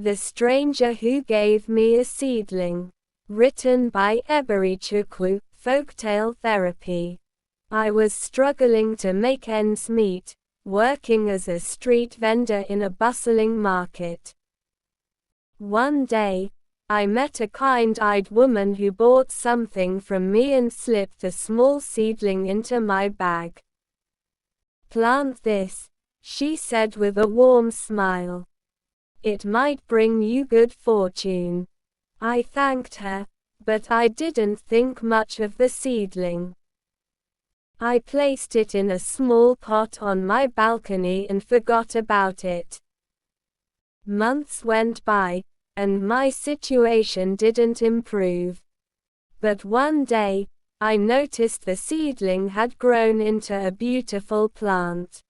The Stranger Who Gave Me a Seedling. Written by Eberichukwu, Folktale Therapy. I was struggling to make ends meet, working as a street vendor in a bustling market. One day, I met a kind-eyed woman who bought something from me and slipped a small seedling into my bag. "Plant this," she said with a warm smile. "It might bring you good fortune." I thanked her, but I didn't think much of the seedling. I placed it in a small pot on my balcony and forgot about it. Months went by, and my situation didn't improve. But one day, I noticed the seedling had grown into a beautiful plant.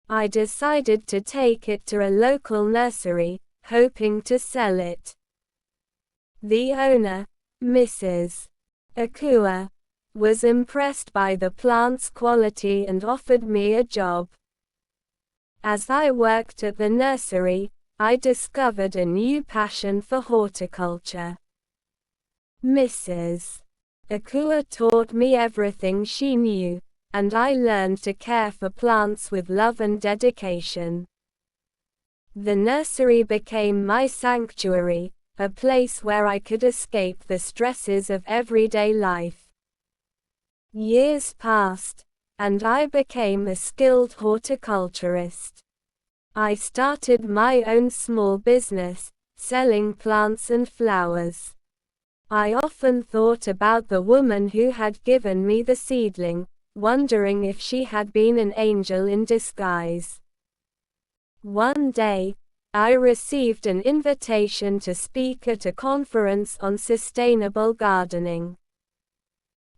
I decided to take it to a local nursery, hoping to sell it. The owner, Mrs. Akua, was impressed by the plant's quality and offered me a job. As I worked at the nursery, I discovered a new passion for horticulture. Mrs. Akua taught me everything she knew, and I learned to care for plants with love and dedication. The nursery became my sanctuary, a place where I could escape the stresses of everyday life. Years passed, and I became a skilled horticulturist. I started my own small business, selling plants and flowers. I often thought about the woman who had given me the seedling, wondering if she had been an angel in disguise. One day, I received an invitation to speak at a conference on sustainable gardening.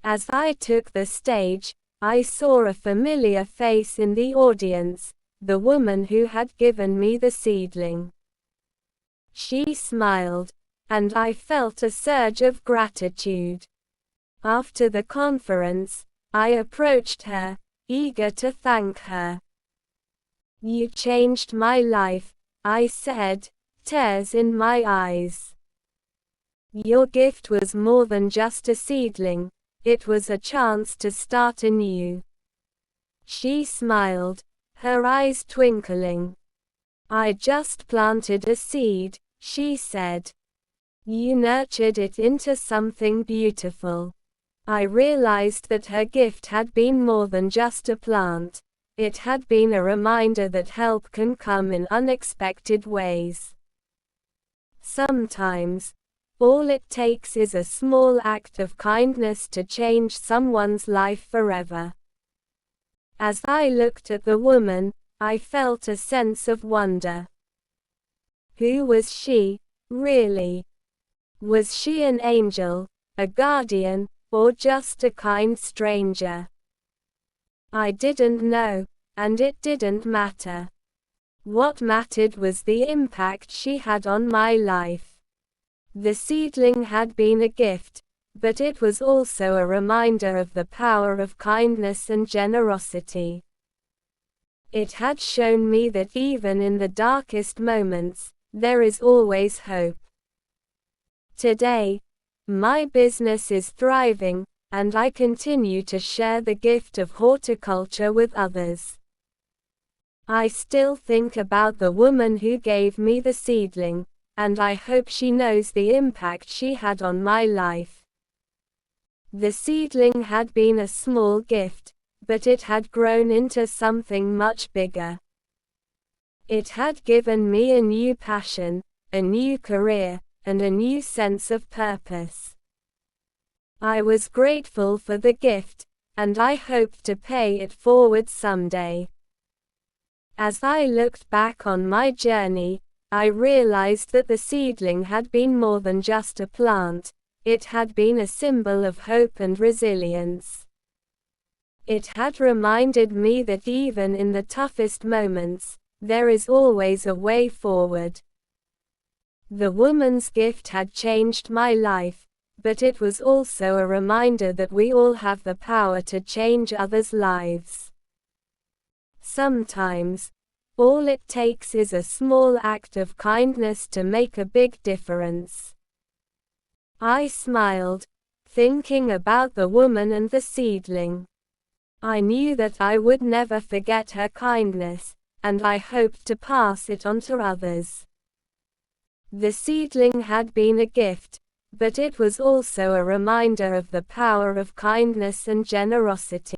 As I took the stage, I saw a familiar face in the audience, the woman who had given me the seedling. She smiled, and I felt a surge of gratitude. After the conference, I approached her, eager to thank her. "You changed my life," I said, tears in my eyes. "Your gift was more than just a seedling, it was a chance to start anew." She smiled, her eyes twinkling. "I just planted a seed," she said. "You nurtured it into something beautiful." I realized that her gift had been more than just a plant. It had been a reminder that help can come in unexpected ways. Sometimes, all it takes is a small act of kindness to change someone's life forever. As I looked at the woman, I felt a sense of wonder. Who was she, really? Was she an angel, a guardian, or just a kind stranger? I didn't know, and it didn't matter. What mattered was the impact she had on my life. The seedling had been a gift, but it was also a reminder of the power of kindness and generosity. It had shown me that even in the darkest moments, there is always hope. Today, my business is thriving, and I continue to share the gift of horticulture with others. I still think about the woman who gave me the seedling, and I hope she knows the impact she had on my life. The seedling had been a small gift, but it had grown into something much bigger. It had given me a new passion, a new career, and a new sense of purpose. I was grateful for the gift, and I hoped to pay it forward someday. As I looked back on my journey, I realized that the seedling had been more than just a plant, it had been a symbol of hope and resilience. It had reminded me that even in the toughest moments, there is always a way forward. The woman's gift had changed my life, but it was also a reminder that we all have the power to change others' lives. Sometimes, All it takes is a small act of kindness to make a big difference. I smiled, thinking about the woman and the seedling. I knew that I would never forget her kindness, and I hoped to pass it on to others. The seedling had been a gift, but it was also a reminder of the power of kindness and generosity.